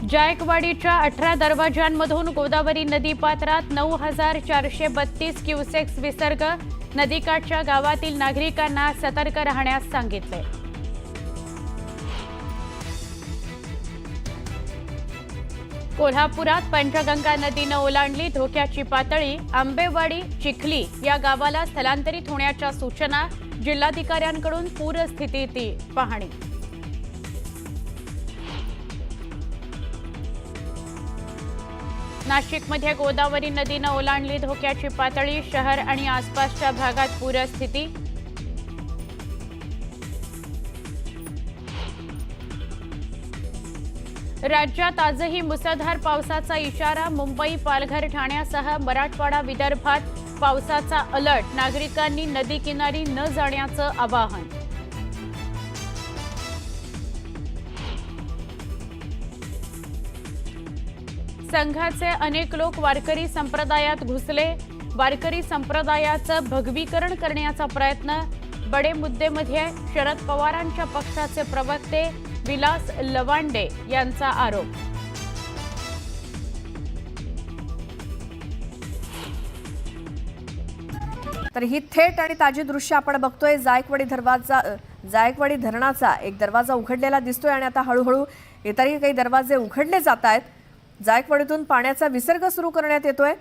जायकवाडीच्या 18 दरवाजांमधून गोदावरी नदी पात्रात 9432 क्युसेक्स विसर्ग। नदीकाठच्या गावातील नागरिकांना सतर्क राहण्यास सांगितले। कोल्हापुरात पंचगंगा नदीनं ओलांडली धोक्याची पातळी। आंबेवाडी चिखली या गावाला स्थलांतरित होण्याच्या सूचना। जिल्हाधिकाऱ्यांकडून पूरस्थितीची पाहणी। नाशिकमध्ये गोदावरी नदीनं ओलांडली धोक्याची पातळी। शहर आणि आसपासच्या भागात पूरस्थिती। राज्यात आजही मुसळधार पावसाचा इशारा। मुंबई, पालघर, ठाण्यासह मराठवाडा, विदर्भात पावसाचा अलर्ट। नागरिकांनी नदी किनारी न जाण्याचं आवाहन। संघाचे अनेक लोक वारकरी संप्रदायात घुसले। वारकरी संप्रदायाचं भगवीकरण करण्याचा प्रयत्न। बडे मुद्देमध्ये शरद पवारांच्या पक्षाचे प्रवक्ते विलास लवांडे यांचा आरोप। तर ही थेट आणि ताजी दृश्य आपण बघतोय। जायकवाडी धरणाचा एक दरवाजा उघडलेला दिसतोय आणि आता हळूहळू इतरही काही दरवाजे उघडले जात आहेत। जायकवाडीतून पाण्याचा विसर्ग सुरू करण्यात येतोय।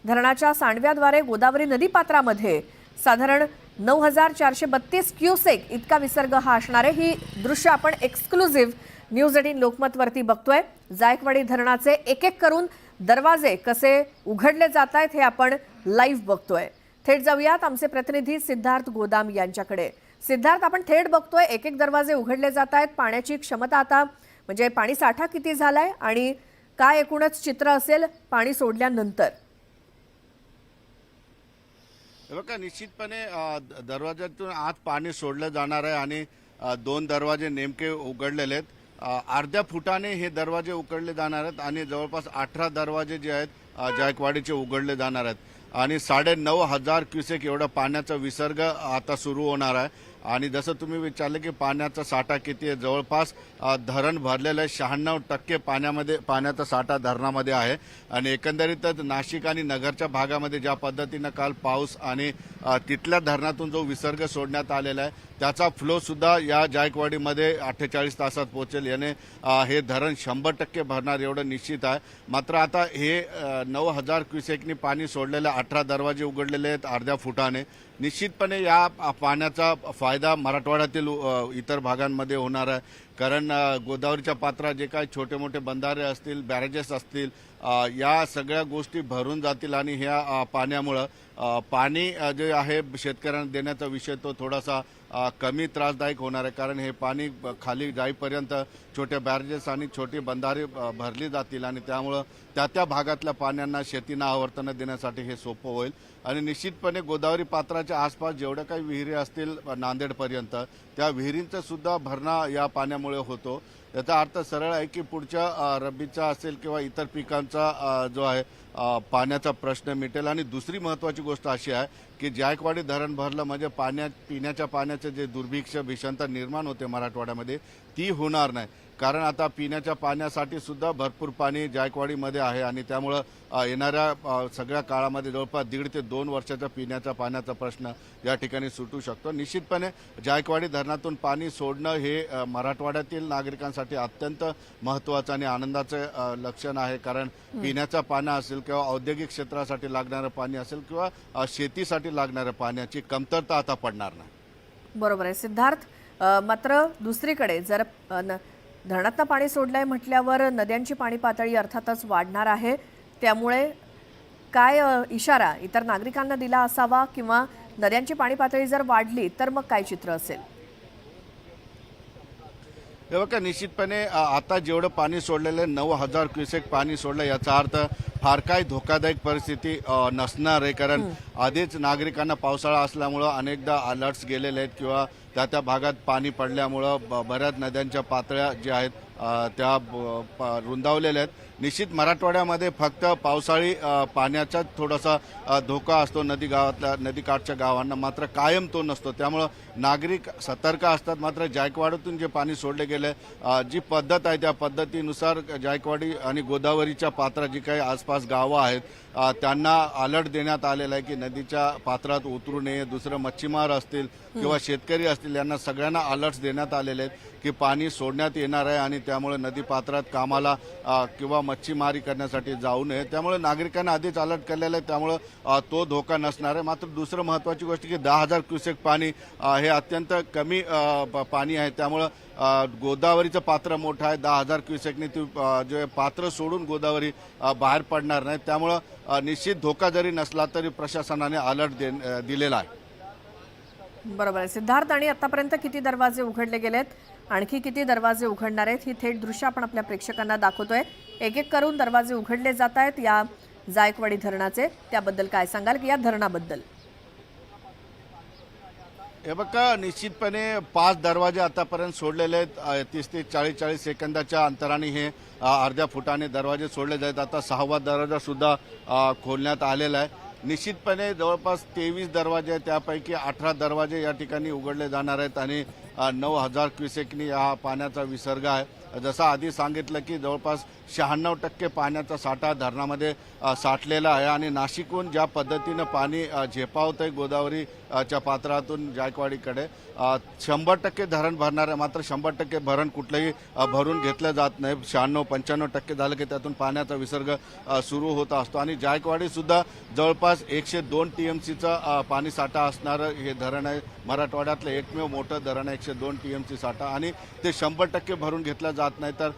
धरणाच्या सांडव्याद्वारे गोदावरी नदीपात्रामध्ये साधारण 9432 क्युसेक इतका विसर्ग हा असणार आहे। ही दृश्य आपण एक्सक्लुझिव्ह न्यूज 18 लोकमत वरती बघतोय। जायकवाडी धरणाचे एक एक करून दरवाजे कसे उघडले जात आहेत हे आपण लाईव्ह बघतोय। थेट जाऊयात आमचे प्रतिनिधी सिद्धार्थ गोदाम यांच्याकडे। सिद्धार्थ, आपण थेट बघतोय एक एक दरवाजे उघडले जात आहेत। पाण्याची क्षमता आता म्हणजे पाणी साठा किती झालाय आणि काय एकूणच चित्र असेल पाणी सोडल्यानंतर? बघा, निश्चितपणे दरवाजातून आत पाणी सोडलं जाणार आहे आणि 2 दरवाजे नेमके उघडलेले आहेत। अर्ध्या फुटाने हे दरवाजे उघडले जाणार आहेत आणि जवळपास 18 दरवाजे जे आहेत जायकवाडीचे उघडले जाणार आहेत आणि 9500 क्युसेक एवढा पाण्याचा विसर्ग आता सुरू होणार आहे। आणि जसं तुम्ही विचारले की पाण्याचा साठा किती आहे, जवळपास धरण भरलेलं आहे। 96% पाण्याचा साठा धरणामध्ये आहे आणि एकंदरीतच नाशिक आणि नगरच्या भागामध्ये ज्या पद्धतीनं काल पाऊस आणि तिथल्या धरणातून जो विसर्ग सोडण्यात आलेला आहे त्याचा फ्लो सुद्धा या जायकवाडीमध्ये 48 तासात पोहोचेल। याने हे धरण 100% भरणार एवढं निश्चित आहे। मात्र आता हे 9000 क्युसेकनी पाणी सोडलेलं 18 दरवाजे उघडलेले आहेत अर्ध्या फुटाने। निश्चितपणे या पाण्याचा फायदा मराठवाड्यातील इतर भागांमध्ये होणार आहे, कारण गोदावरीच्या पात्रात जे काही छोटे मोठे बंधारे असतील, बॅरेजेस असतील, या सगळ्या गोष्टी भरून जातील आणि ह्या पाण्यामुळं पाणी जे आहे शेतकऱ्यांना देण्याचा विषय तो थोडासा कमी त्रासदायक होणार आहे, कारण हे पाणी खाली जाईपर्यंत छोटे बॅरेजेस आणि छोटी बंधारे भरली जातील आणि त्यामुळं त्या भागातल्या पाण्यांना शेतींना आवर्तन देण्यासाठी हे सोपं होईल। आणि निश्चितपणे गोदावरी पात्राच्या आसपास जेवढ्या काही विहिरी असतील नांदेडपर्यंत त्या विहिरींचं सुद्धा भरणा या पाण्यामुळे होतो। याचा अर्थ सरळ आहे की पुढच्या रब्बीचा असेल किंवा इतर पिकांचा जो आहे पाण्याचा प्रश्न मिटेल। आणि दुसरी महत्त्वाची गोष्ट अशी आहे की जायकवाडी धरण भरलं म्हणजे पिण्याच्या पाण्याचे जे दुर्भिक्ष भीषणता निर्माण होते मराठवाड्यामध्ये ती होणार नाही, कारण आता पिण्याच्या पाण्यासाठी सुद्धा भरपूर पाणी जायकवाडीमध्ये आहे आणि त्यामुळं येणाऱ्या सगळ्या काळामध्ये जवळपास 1.5 ते 2 वर्षाचा पिण्याच्या पाण्याचा प्रश्न या ठिकाणी सुटू शकतो। निश्चितपणे जायकवाडी धरणातून पाणी सोडणं हे मराठवाड्यातील नागरिकांसाठी अत्यंत महत्त्वाचं आणि आनंदाचं लक्षण आहे, कारण पिण्याचं पाणी असेल किंवा औद्योगिक क्षेत्रासाठी लागणारं पाणी असेल किंवा शेतीसाठी लागणाऱ्या पाण्याची कमतरता आता पडणार नाही। बरोबर आहे सिद्धार्थ। मात्र दुसरीकडे जर धरणातनं पाणी सोडलंय म्हटल्यावर नद्यांची पाणी पातळी अर्थातच वाढणार आहे। त्यामुळे काय इशारा इतर नागरिकांना दिला असावा किंवा नद्यांची पाणी पातळी जर वाढली तर मग काय चित्र असेल? हे बघा, निश्चितपणे आता जेवढं पाणी सोडलेलं आहे 9000 क्युसेक पाणी सोडलं याचा अर्थ फार काही धोकादायक परिस्थिती नसणार आहे, कारण आधीच नागरिकांना पावसाळा असल्यामुळं अनेकदा अलर्ट्स गेलेले आहेत किंवा त्या भागात पाणी पडल्यामुळं बऱ्याच नद्यांच्या पातळ्या ज्या आहेत त्या रुंदावलेल्या आहेत। निश्चित मराठवाड्यामध्ये फक्त पावसाळी पाण्याचा थोडासा धोका असतो नदीकाठच्या गावांना, मात्र कायम तो नसतो. त्यामुळं नागरिक सतर्क असतात. मात्र जायकवाडीतून जे पाणी सोडले गेले, जी पद्धत आहे त्या पद्धतीनुसार जायकवाडी आणि गोदावरीच्या पात्रात जी काही आसपास गावं आहेत त्यांना अलर्ट देण्यात आलेला आहे की नदीच्या पात्रात उतरू नये. दुसरं मच्छीमार असतील किंवा शेतकरी असतील यांना सगळ्यांना अलर्ट्स देण्यात आलेले आहेत की पाणी सोडण्यात येणार आहे आणि त्यामुळे नदी पात्रात कामाला किंवा मच्छीमारी करण्यासाठी जाऊ नये. त्यामुळे नागरिकांना आधीच अलर्ट केलेलं आहे, त्यामुळे तो धोका नसणार आहे. मात्र दुसरं महत्त्वाची गोष्ट की 10,000 क्युसेक पाणी हे अत्यंत कमी पाणी आहे. त्यामुळं गोदावरीचं पात्र मोठं आहे. 10,000 क्युसेकने ती जे पात्र सोडून गोदावरी बाहेर पडणार नाही. त्यामुळं निश्चित धोका जरी नसला तरी प्रशासनाने अलर्ट दिलेला आहे. बरोबर आहे सिद्धार्थ. आणि आतापर्यंत किती दरवाजे उघडले गेलेत, आणखी किती दरवाजे उघडणार आहेत, ही थेट दृश्य आपण आपल्या प्रेक्षकांना दाखवतोय. एक एक करून दरवाजे उघडले जात आहेत या जायकवाडी धरणाचे. त्याबद्दल काय सांगाल की या धरणाबद्दल? हे बघा, निश्चितपणे 5 दरवाजे आतापर्यंत सोडलेले आहेत. 30 ते 40 सेकंदाच्या अंतराने हे अर्ध्या फुटाने दरवाजे सोडले जातात. आता 6वा दरवाजा सुद्धा खोलण्यात आलेला आहे. निश्चितपणे जवळपास 23 दरवाजे आहेत, त्यापैकी 18 दरवाजे या ठिकाणी उघडले जाणार आहेत आणि 9,000 क्युसेकनी हा पाण्याचा विसर्ग आहे. जसं आधी सांगितलं की जवळपास 96% पाण्याचा साठा धरणामध्ये साठलेला आहे आणि नाशिकहून ज्या पद्धतीनं पाणी झेपावतंय गोदावरीच्या पात्रातून जायकवाडीकडे 100% धरण भरणार आहे. मात्र 100% भरण कुठलंही भरून घेतलं जात नाही. 96-95% झालं की त्यातून पाण्याचा विसर्ग सुरू होत असतो आणि जायकवाडी सुद्धा जवळपास 102 TMCचा पाणी साठा असणारं हे धरण आहे. मराठवाड्यातलं एकमेव मोठं धरण आहे. 102 TMC साठा आणि ते 100% भरून घेतलं जात नाही, तर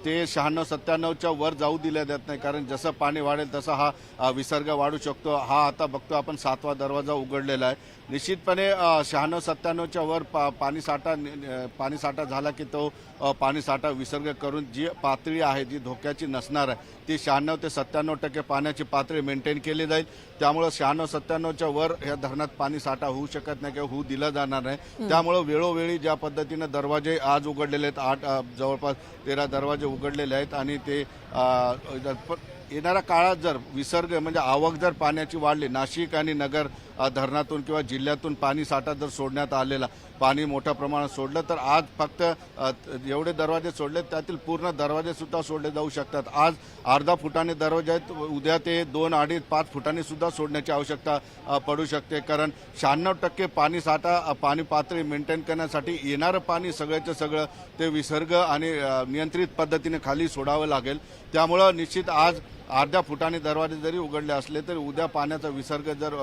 ते 96-97च्या वर जाऊ दिले जात नाही. कारण जसं पाणी वाढेल तसा हा विसर्ग वाढू शकतो. हा आता बघतो आपण 7वा दरवाजा उघडलेला आहे. निश्चितपणे 96-97च्या वर पाणी साठा झाला की तो पाणी साठा विसर्ग करून जी पातळी आहे जी धोक्याची नसणार आहे ती 96 ते 97% पाण्याची पातळी मेंटेन केली जाईल. त्यामुळे 96-97च्या वर या धरणात पाणी साठा होऊ शकत नाही किंवा होऊ दिला जाणार नाही. त्यामुळे वेळोवेळी ज्या पद्धतीनं दरवाजे आज उघडलेले आहेत, जवळपास 13 दरवाजे उघडलेले आहेत आणि ते येणाऱ्या काळात जर विसर्ग म्हणजे आवक जर पाण्याची वाढली, नाशिक आणि नगर धरणातून किंवा जिल्ह्यातून पाणी साठा जर सोडण्यात आलेला, पाणी मोठ्या प्रमाणात सोडलं तर आज फक्त एवढे दरवाजे सोडले त्यातील पूर्ण दरवाजे सुद्धा सोडले जाऊ शकतात. आज अर्धा फुटाने दरवाजे आहेत, उद्या ते 2, 2.5, 5 फुटाने सुद्धा सोडण्याची आवश्यकता पडू शकते. कारण 96% पाणी साठा पाणी पातळी मेंटेन करण्यासाठी येणारं पाणी सगळ्याचं सगळं ते विसर्ग आणि नियंत्रित पद्धतीने खाली सोडावं लागेल. त्यामुळं निश्चित आज अर्ध्या फुटाने दरवाजे जरी उघडले असले तरी उद्या पाण्याचा विसर्ग जर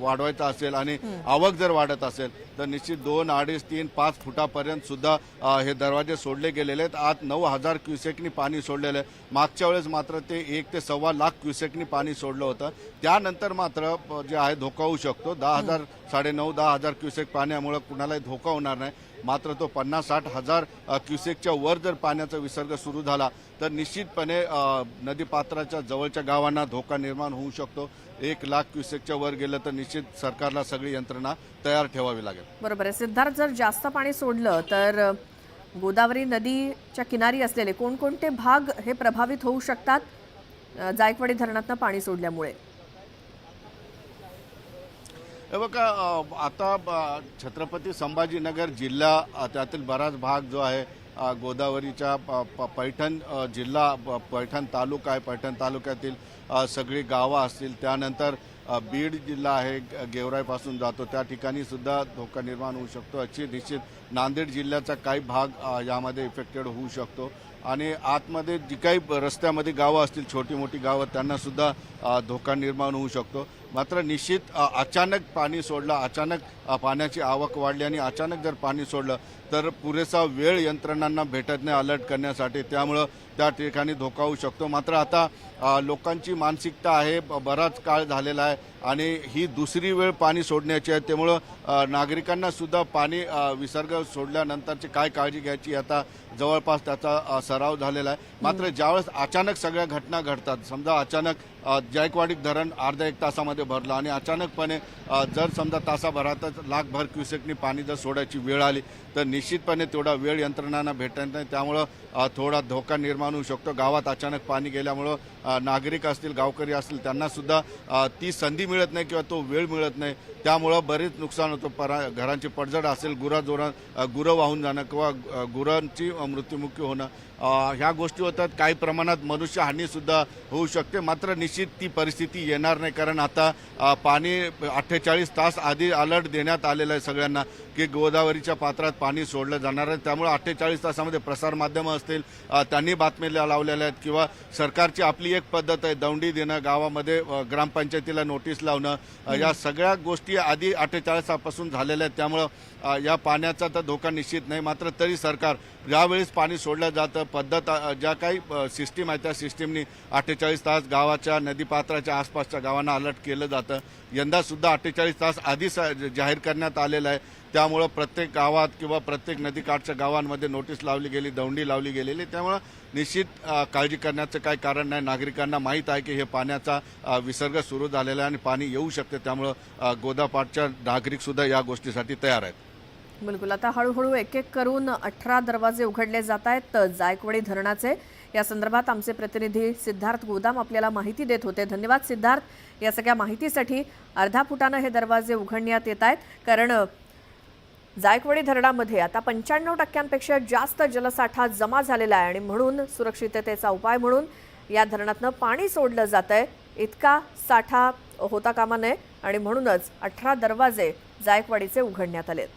वाढवायचा असेल आणि आवक जर वाढत असेल तर निश्चित 2, 2.5, 3, 5 फुटापर्यंत सुद्धा हे दरवाजे सोडले गेलेले आहेत. आज 9,000 क्युसेकनी पाणी सोडलेलं आहे. मागच्या वेळेस मात्र ते 1 ते 1.25 लाख क्युसेकनी पाणी सोडलं होतं. त्यानंतर मात्र जे आहे धोका होऊ शकतो. 10,000, 9,500 क्युसेक पाण्यामुळे कुणालाही धोका होणार नाही. मात्र तो 50-60 हजार क्युसेकच्या वर जर पाण्याचा विसर्ग सुरू झाला तर निश्चितपणे नदीपात्राच्या जवळच्या गावांना धोका निर्माण होऊ शकतो. 1 लाख क्युसेकच्या वर गेलं तर निश्चित सरकारला सगळी यंत्रणा तयार ठेवावी लागेल. बरोबर आहे सिद्धार्थ. जर जास्त पाणी सोडलं तर गोदावरी नदीच्या किनारी असलेले कोणकोणते भाग हे प्रभावित होऊ शकतात जायकवाडी धरणातनं पाणी सोडल्यामुळे? हे बघा, आता छत्रपती संभाजीनगर जिल्हा त्यातील बराच भाग जो आहे गोदावरीच्या पैठण जिल्हा, पैठण तालुका आहे, पैठण तालुक्यातील सगळी गावं असतील, त्यानंतर बीड जिल्हा आहे गेवराईपासून जातो त्या ठिकाणी सुद्धा धोका निर्माण होऊ शकतो. अशी निश्चित नांदेड जिल्ह्याचा काही भाग यामध्ये इफेक्टेड होऊ शकतो आणि आतमध्ये जी काही रस्त्यामध्ये गावं असतील, छोटी मोठी गावं, त्यांना सुद्धा धोका निर्माण होऊ शकतो. मात्र निश्चित अचानक पाणी सोडलं, अचानक पाण्याची आवक वाढली आणि अचानक जर पाणी सोडलं तर पुरेसा वेळ यंत्रणांना भेटत नाही अलर्ट करण्यासाठी. त्यामुळं त्या ठिकाणी धोका होऊ शकतो. मात्र आता लोकांची मानसिकता आहे, बराच काळ झालेला आहे आणि ही दुसरी वेळ पाणी सोडण्याची आहे. त्यामुळं नागरिकांना सुद्धा पाणी विसर्ग सोडल्यानंतरची काय काळजी घ्यायची आता जवळपास त्याचा सराव झालेला आहे. मात्र ज्यावेळेस अचानक सगळ्या घटना घडतात, समजा अचानक जायकवाडी धरण अर्ध्या एक तासामध्ये भरलं आणि अचानकपणे जर समजा तासाभरातच लाखभर क्युसेकनी पाणी जर सोडायची वेळ आली तर निश्चितपणे तेवढा वेळ यंत्रणांना भेटत नाही, त्यामुळं थोडा धोका निर्माण होऊ शकतो। गावात अचानक पाणी गेल्यामुळं नागरिक असतील, गावकरी असतील, त्यांना सुद्धा ती संधी मिळत नाही किंवा तो वेळ मिळत नाही, त्यामुळं बरेच नुकसान होतं। घरांची पडझड असेल, गुरं वाहून जाणं किंवा गुरांची मृत्युमुखी होणं, ह्या गोष्टी होतात। काही प्रमाणात मनुष्यहानीसुद्धा होऊ शकते, मात्र निश्चित ती परिस्थिती येणार नाही, कारण आता पाणी 48 तास आधी अलर्ट देण्यात आलेलं आहे सगळ्यांना की गोदावरीच्या पात्रात पाणी सोडलं जाणार आहे। त्यामुळे 48 तासामध्ये प्रसारमाध्यमं असतील त्यांनी बातम्या लावलेल्या आहेत किंवा सरकारची आपली एक पद्धत आहे दौंडी देणं, गावामध्ये ग्रामपंचायतीला नोटीस लावणं, या सगळ्या गोष्टी आधी 48 तासापासून झालेल्या आहेत। त्यामुळं या पाण्याचा तर धोका निश्चित नाही, मात्र तरी सरकार ज्यावेळेस पाणी सोडलं जातं पद्धत ज्या काही सिस्टीम आहे त्या सिस्टीमनी 48 तास गावाच्या नदीपात्राच्या आसपासच्या गावांना अलर्ट केलं जातं। यंदासुद्धा 48 तास आधी जाहीर करण्यात आलेलं आहे, त्यामुळं प्रत्येक गावात किंवा प्रत्येक नदीकाठच्या गावांमध्ये नोटीस लावली गेली, दौंडी लावली गेलेली, त्यामुळं निश्चित काळजी करण्याचं काही कारण नाही। नागरिकांना माहीत आहे की हे पाण्याचा विसर्ग सुरू झालेला आहे आणि पाणी येऊ शकते, त्यामुळं गोदापाठच्या नागरिकसुद्धा या गोष्टीसाठी तयार आहेत। बिलकुल, आता हळूहळू एक एक करून 18 दरवाजे उघडले जात आहेत जायकवाडी धरणाचे। या संदर्भात आमचे प्रतिनिधी सिद्धार्थ गोदाम आपल्याला माहिती देत होते। धन्यवाद सिद्धार्थ, या सगळ्या माहितीसाठी। अर्धा फुटानं हे दरवाजे उघडण्यात येत आहेत, कारण जायकवाडी धरणामध्ये आता 95% जास्त जलसाठा जमा झालेला आहे आणि म्हणून सुरक्षिततेचा उपाय म्हणून या धरणातनं पाणी सोडलं जात आहे। इतका साठा होता कामा नये आणि म्हणूनच 18 दरवाजे जायकवाडीचे उघडण्यात आलेत।